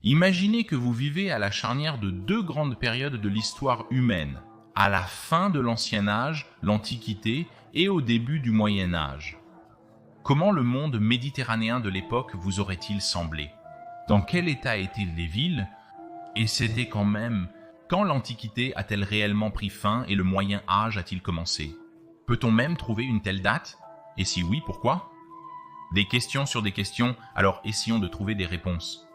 Imaginez que vous vivez à la charnière de deux grandes périodes de l'histoire humaine, à la fin de l'Ancien Âge, l'Antiquité, et au début du Moyen Âge. Comment le monde méditerranéen de l'époque vous aurait-il semblé? Dans quel état étaient les villes? Et c'était quand l'Antiquité a-t-elle réellement pris fin et le Moyen Âge a-t-il commencé? Peut-on même trouver une telle date? Et si oui, pourquoi? Des questions sur des questions, alors essayons de trouver des réponses.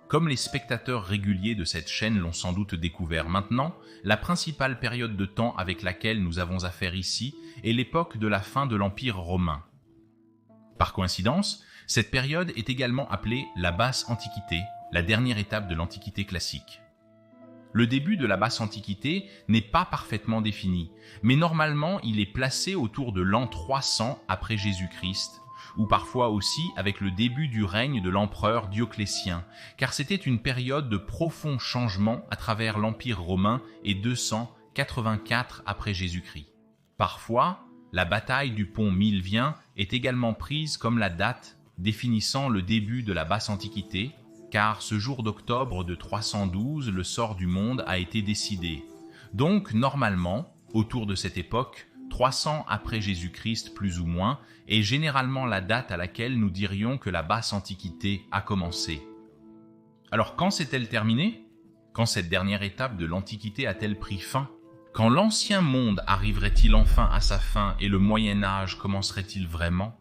Comme les spectateurs réguliers de cette chaîne l'ont sans doute découvert maintenant, la principale période de temps avec laquelle nous avons affaire ici est l'époque de la fin de l'Empire romain. Par coïncidence, cette période est également appelée la Basse Antiquité, la dernière étape de l'Antiquité classique. Le début de la Basse Antiquité n'est pas parfaitement défini, mais normalement il est placé autour de l'an 300 après Jésus-Christ, ou parfois aussi avec le début du règne de l'empereur Dioclétien, car c'était une période de profonds changements à travers l'Empire romain et 284 après Jésus-Christ. Parfois, la bataille du pont Milvien est également prise comme la date définissant le début de la Basse Antiquité, car ce jour d'octobre de 312, le sort du monde a été décidé. Donc, normalement, autour de cette époque, 300 après Jésus-Christ plus ou moins, est généralement la date à laquelle nous dirions que la Basse Antiquité a commencé. Alors quand s'est-elle terminée? Quand cette dernière étape de l'Antiquité a-t-elle pris fin? Quand l'Ancien Monde arriverait-il enfin à sa fin et le Moyen Âge commencerait-il vraiment?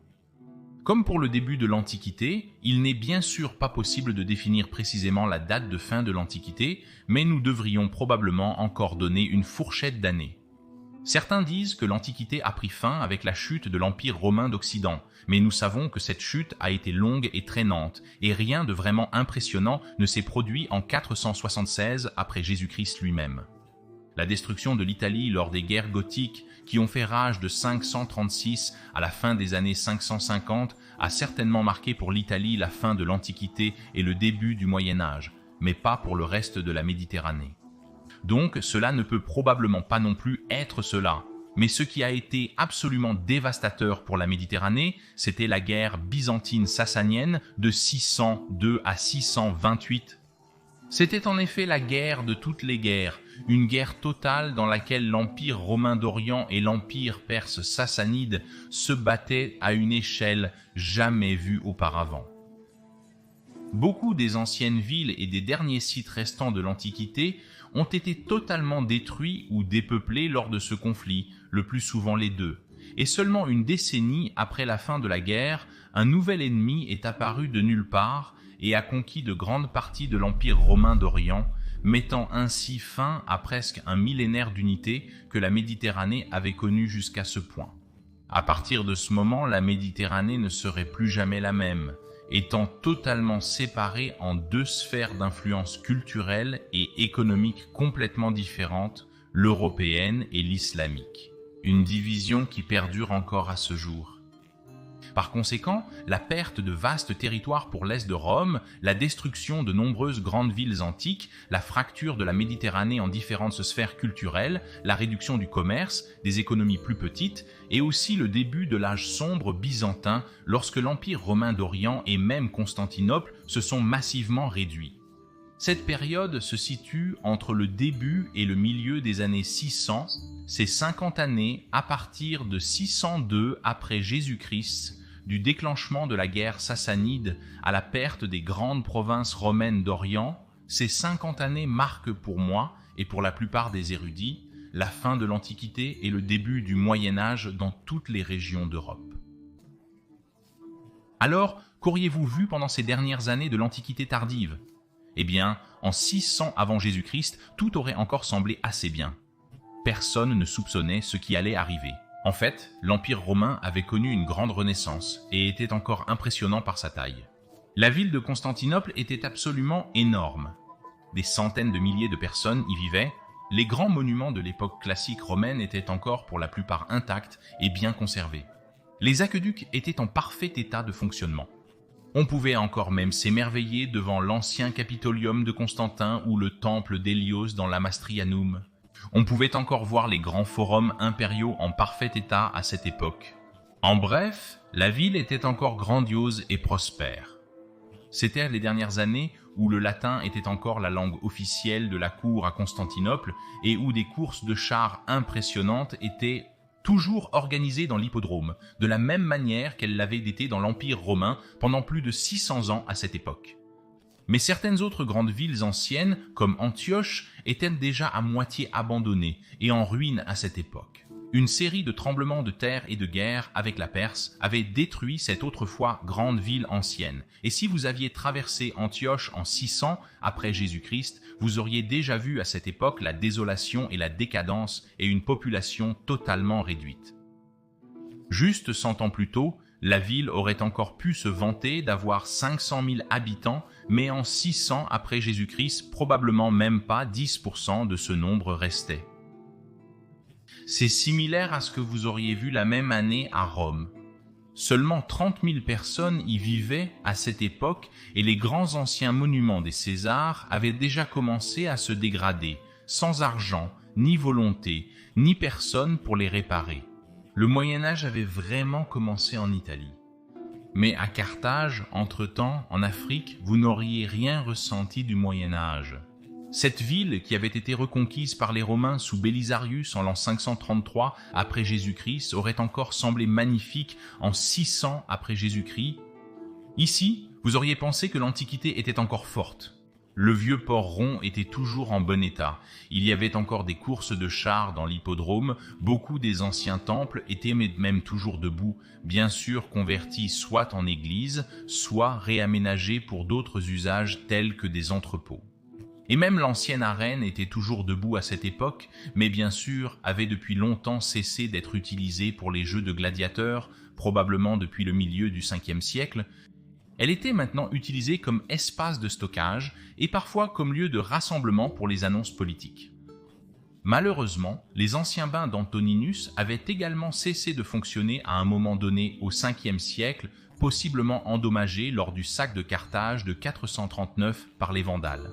Comme pour le début de l'Antiquité, il n'est bien sûr pas possible de définir précisément la date de fin de l'Antiquité, mais nous devrions probablement encore donner une fourchette d'années. Certains disent que l'Antiquité a pris fin avec la chute de l'Empire romain d'Occident, mais nous savons que cette chute a été longue et traînante, et rien de vraiment impressionnant ne s'est produit en 476 après Jésus-Christ lui-même. La destruction de l'Italie lors des guerres gothiques, qui ont fait rage de 536 à la fin des années 550, a certainement marqué pour l'Italie la fin de l'Antiquité et le début du Moyen Âge, mais pas pour le reste de la Méditerranée. Donc cela ne peut probablement pas non plus être cela. Mais ce qui a été absolument dévastateur pour la Méditerranée, c'était la guerre byzantine-sassanienne de 602 à 628. C'était en effet la guerre de toutes les guerres, une guerre totale dans laquelle l'Empire romain d'Orient et l'Empire perse sassanide se battaient à une échelle jamais vue auparavant. Beaucoup des anciennes villes et des derniers sites restants de l'Antiquité ont été totalement détruits ou dépeuplés lors de ce conflit, le plus souvent les deux. Et seulement une décennie après la fin de la guerre, un nouvel ennemi est apparu de nulle part et a conquis de grandes parties de l'Empire romain d'Orient, mettant ainsi fin à presque un millénaire d'unité que la Méditerranée avait connue jusqu'à ce point. À partir de ce moment, la Méditerranée ne serait plus jamais la même, étant totalement séparée en deux sphères d'influence culturelle et économique complètement différentes, l'européenne et l'islamique. Une division qui perdure encore à ce jour. Par conséquent, la perte de vastes territoires pour l'est de Rome, la destruction de nombreuses grandes villes antiques, la fracture de la Méditerranée en différentes sphères culturelles, la réduction du commerce, des économies plus petites, et aussi le début de l'âge sombre byzantin lorsque l'Empire romain d'Orient et même Constantinople se sont massivement réduits. Cette période se situe entre le début et le milieu des années 600, c'est 50 années à partir de 602 après Jésus-Christ, du déclenchement de la guerre sassanide à la perte des grandes provinces romaines d'Orient. Ces 50 années marquent pour moi, et pour la plupart des érudits, la fin de l'Antiquité et le début du Moyen Âge dans toutes les régions d'Europe. Alors, qu'auriez-vous vu pendant ces dernières années de l'Antiquité tardive? Eh bien, en 600 avant Jésus-Christ, tout aurait encore semblé assez bien. Personne ne soupçonnait ce qui allait arriver. En fait, l'Empire romain avait connu une grande renaissance et était encore impressionnant par sa taille. La ville de Constantinople était absolument énorme. Des centaines de milliers de personnes y vivaient. Les grands monuments de l'époque classique romaine étaient encore pour la plupart intacts et bien conservés. Les aqueducs étaient en parfait état de fonctionnement. On pouvait encore même s'émerveiller devant l'ancien Capitolium de Constantin ou le temple d'Hélios dans l'Amastrianum. On pouvait encore voir les grands forums impériaux en parfait état à cette époque. En bref, la ville était encore grandiose et prospère. C'étaient les dernières années où le latin était encore la langue officielle de la cour à Constantinople et où des courses de chars impressionnantes étaient toujours organisées dans l'hippodrome, de la même manière qu'elles l'avaient été dans l'Empire romain pendant plus de 600 ans à cette époque. Mais certaines autres grandes villes anciennes, comme Antioche, étaient déjà à moitié abandonnées et en ruine à cette époque. Une série de tremblements de terre et de guerre avec la Perse avait détruit cette autrefois grande ville ancienne. Et si vous aviez traversé Antioche en 600 après Jésus-Christ, vous auriez déjà vu à cette époque la désolation et la décadence et une population totalement réduite. Juste 100 ans plus tôt, la ville aurait encore pu se vanter d'avoir 500 000 habitants, mais en 600 après Jésus-Christ, probablement même pas 10% de ce nombre restait. C'est similaire à ce que vous auriez vu la même année à Rome. Seulement 30 000 personnes y vivaient à cette époque et les grands anciens monuments des Césars avaient déjà commencé à se dégrader, sans argent, ni volonté, ni personne pour les réparer. Le Moyen-Âge avait vraiment commencé en Italie. Mais à Carthage, entre-temps, en Afrique, vous n'auriez rien ressenti du Moyen-Âge. Cette ville, qui avait été reconquise par les Romains sous Belisarius en l'an 533 après Jésus-Christ, aurait encore semblé magnifique en 600 après Jésus-Christ. Ici, vous auriez pensé que l'Antiquité était encore forte. Le vieux port rond était toujours en bon état. Il y avait encore des courses de chars dans l'hippodrome, beaucoup des anciens temples étaient même toujours debout, bien sûr convertis soit en églises, soit réaménagés pour d'autres usages tels que des entrepôts. Et même l'ancienne arène était toujours debout à cette époque, mais bien sûr avait depuis longtemps cessé d'être utilisée pour les jeux de gladiateurs, probablement depuis le milieu du 5e siècle. Elle était maintenant utilisée comme espace de stockage et parfois comme lieu de rassemblement pour les annonces politiques. Malheureusement, les anciens bains d'Antoninus avaient également cessé de fonctionner à un moment donné au 5e siècle, possiblement endommagés lors du sac de Carthage de 439 par les Vandales.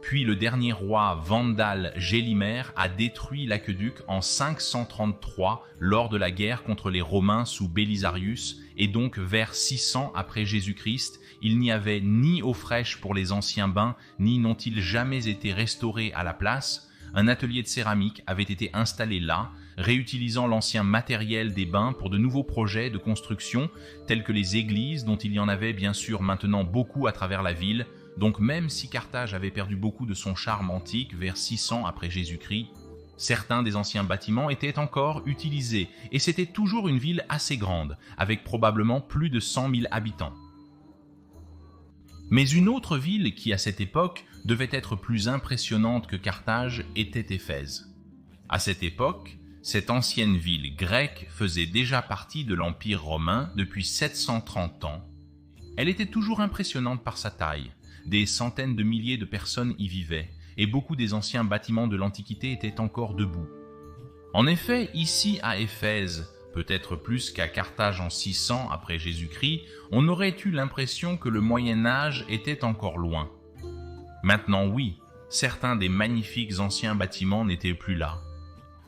Puis le dernier roi vandale Gélimer a détruit l'aqueduc en 533 lors de la guerre contre les Romains sous Belisarius, et donc vers 600 après Jésus-Christ, il n'y avait ni eau fraîche pour les anciens bains, ni n'ont-ils jamais été restaurés à la place. Un atelier de céramique avait été installé là, réutilisant l'ancien matériel des bains pour de nouveaux projets de construction, tels que les églises, dont il y en avait bien sûr maintenant beaucoup à travers la ville. Donc même si Carthage avait perdu beaucoup de son charme antique vers 600 après Jésus-Christ, certains des anciens bâtiments étaient encore utilisés et c'était toujours une ville assez grande, avec probablement plus de 100 000 habitants. Mais une autre ville qui à cette époque devait être plus impressionnante que Carthage était Éphèse. À cette époque, cette ancienne ville grecque faisait déjà partie de l'Empire romain depuis 730 ans. Elle était toujours impressionnante par sa taille. Des centaines de milliers de personnes y vivaient, et beaucoup des anciens bâtiments de l'Antiquité étaient encore debout. En effet, ici à Éphèse, peut-être plus qu'à Carthage en 600 après Jésus-Christ, on aurait eu l'impression que le Moyen-Âge était encore loin. Maintenant oui, certains des magnifiques anciens bâtiments n'étaient plus là.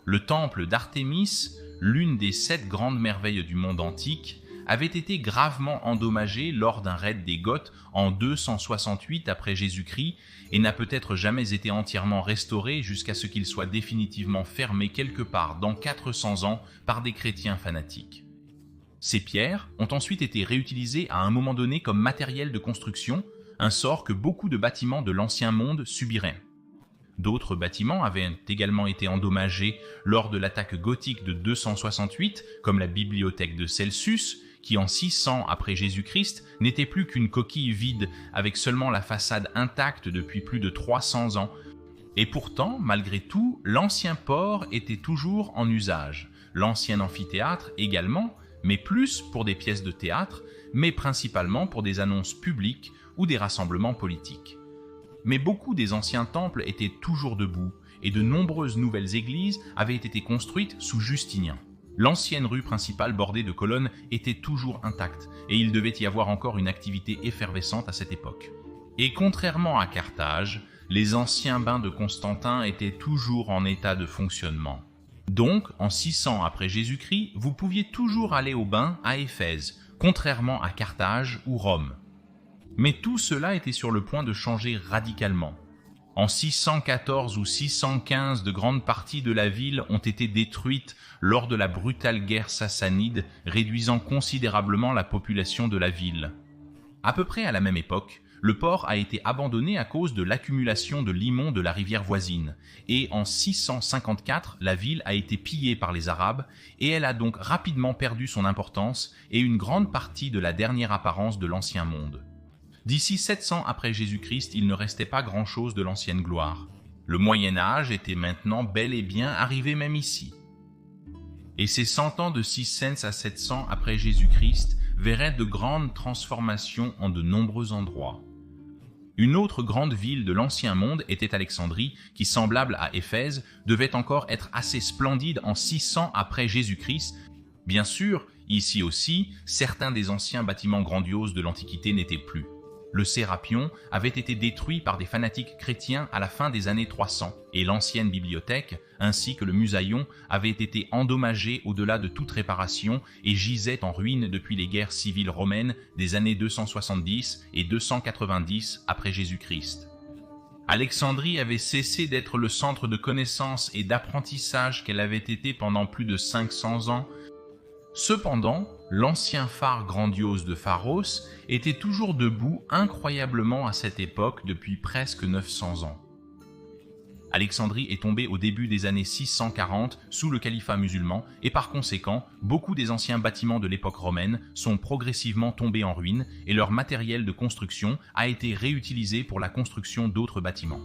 Le temple d'Artémis, l'une des 7 grandes merveilles du monde antique, avait été gravement endommagé lors d'un raid des Goths en 268 après Jésus-Christ et n'a peut-être jamais été entièrement restauré jusqu'à ce qu'il soit définitivement fermé quelque part dans 400 ans par des chrétiens fanatiques. Ces pierres ont ensuite été réutilisées à un moment donné comme matériel de construction, un sort que beaucoup de bâtiments de l'Ancien Monde subiraient. D'autres bâtiments avaient également été endommagés lors de l'attaque gothique de 268, comme la bibliothèque de Celsus, qui en 600 après Jésus-Christ n'était plus qu'une coquille vide avec seulement la façade intacte depuis plus de 300 ans. Et pourtant, malgré tout, l'ancien port était toujours en usage, l'ancien amphithéâtre également, mais plus pour des pièces de théâtre, mais principalement pour des annonces publiques ou des rassemblements politiques. Mais beaucoup des anciens temples étaient toujours debout et de nombreuses nouvelles églises avaient été construites sous Justinien. L'ancienne rue principale bordée de colonnes était toujours intacte et il devait y avoir encore une activité effervescente à cette époque. Et contrairement à Carthage, les anciens bains de Constantin étaient toujours en état de fonctionnement. Donc, en 600 après Jésus-Christ, vous pouviez toujours aller au bain à Éphèse, contrairement à Carthage ou Rome. Mais tout cela était sur le point de changer radicalement. En 614 ou 615, de grandes parties de la ville ont été détruites lors de la brutale guerre sassanide, réduisant considérablement la population de la ville. À peu près à la même époque, le port a été abandonné à cause de l'accumulation de limon de la rivière voisine, et en 654, la ville a été pillée par les Arabes, et elle a donc rapidement perdu son importance et une grande partie de la dernière apparence de l'ancien monde. D'ici 700 après Jésus-Christ, il ne restait pas grand-chose de l'ancienne gloire. Le Moyen-Âge était maintenant bel et bien arrivé même ici. Et ces 100 ans de 600 à 700 après Jésus-Christ verraient de grandes transformations en de nombreux endroits. Une autre grande ville de l'ancien monde était Alexandrie, qui, semblable à Éphèse, devait encore être assez splendide en 600 après Jésus-Christ. Bien sûr, ici aussi, certains des anciens bâtiments grandioses de l'Antiquité n'étaient plus. Le Sérapion avait été détruit par des fanatiques chrétiens à la fin des années 300, et l'ancienne bibliothèque, ainsi que le Musaïon, avaient été endommagés au-delà de toute réparation et gisaient en ruine depuis les guerres civiles romaines des années 270 et 290 après Jésus-Christ. Alexandrie avait cessé d'être le centre de connaissances et d'apprentissage qu'elle avait été pendant plus de 500 ans. Cependant, l'ancien phare grandiose de Pharos était toujours debout incroyablement à cette époque depuis presque 900 ans. Alexandrie est tombée au début des années 640 sous le califat musulman et par conséquent, beaucoup des anciens bâtiments de l'époque romaine sont progressivement tombés en ruine et leur matériel de construction a été réutilisé pour la construction d'autres bâtiments.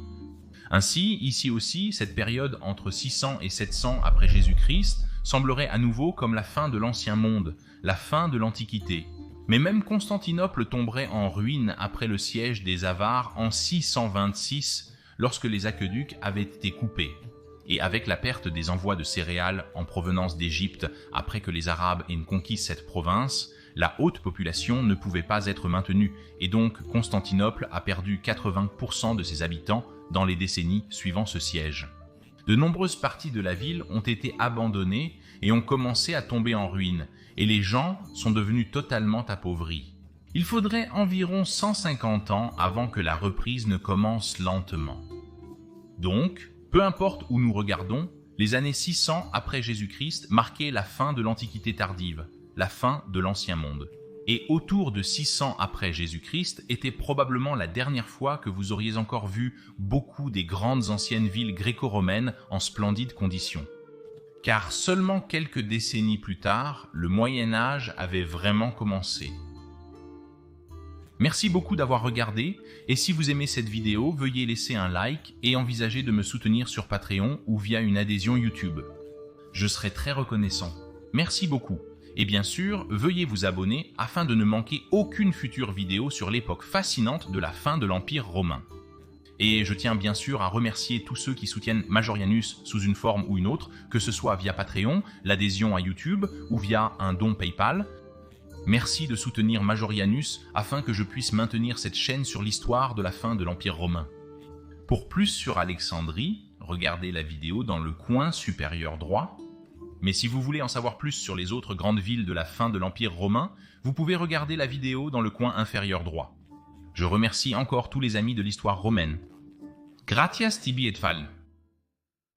Ainsi, ici aussi, cette période entre 600 et 700 après Jésus-Christ semblerait à nouveau comme la fin de l'ancien monde, la fin de l'Antiquité. Mais même Constantinople tomberait en ruine après le siège des Avars en 626, lorsque les aqueducs avaient été coupés, et avec la perte des envois de céréales en provenance d'Égypte après que les Arabes aient conquis cette province, la haute population ne pouvait pas être maintenue, et donc Constantinople a perdu 80% de ses habitants dans les décennies suivant ce siège. De nombreuses parties de la ville ont été abandonnées et ont commencé à tomber en ruine, et les gens sont devenus totalement appauvris. Il faudrait environ 150 ans avant que la reprise ne commence lentement. Donc, peu importe où nous regardons, les années 600 après Jésus-Christ marquaient la fin de l'Antiquité tardive, la fin de l'Ancien Monde. Et autour de 600 après Jésus-Christ était probablement la dernière fois que vous auriez encore vu beaucoup des grandes anciennes villes gréco-romaines en splendides conditions. Car seulement quelques décennies plus tard, le Moyen-Âge avait vraiment commencé. Merci beaucoup d'avoir regardé, et si vous aimez cette vidéo, veuillez laisser un like et envisager de me soutenir sur Patreon ou via une adhésion YouTube. Je serai très reconnaissant. Merci beaucoup. Et bien sûr, veuillez vous abonner afin de ne manquer aucune future vidéo sur l'époque fascinante de la fin de l'Empire romain. Et je tiens bien sûr à remercier tous ceux qui soutiennent Majorianus sous une forme ou une autre, que ce soit via Patreon, l'adhésion à YouTube ou via un don PayPal. Merci de soutenir Majorianus afin que je puisse maintenir cette chaîne sur l'histoire de la fin de l'Empire romain. Pour plus sur Alexandrie, regardez la vidéo dans le coin supérieur droit. Mais si vous voulez en savoir plus sur les autres grandes villes de la fin de l'Empire romain, vous pouvez regarder la vidéo dans le coin inférieur droit. Je remercie encore tous les amis de l'histoire romaine. Gratias tibi et fal.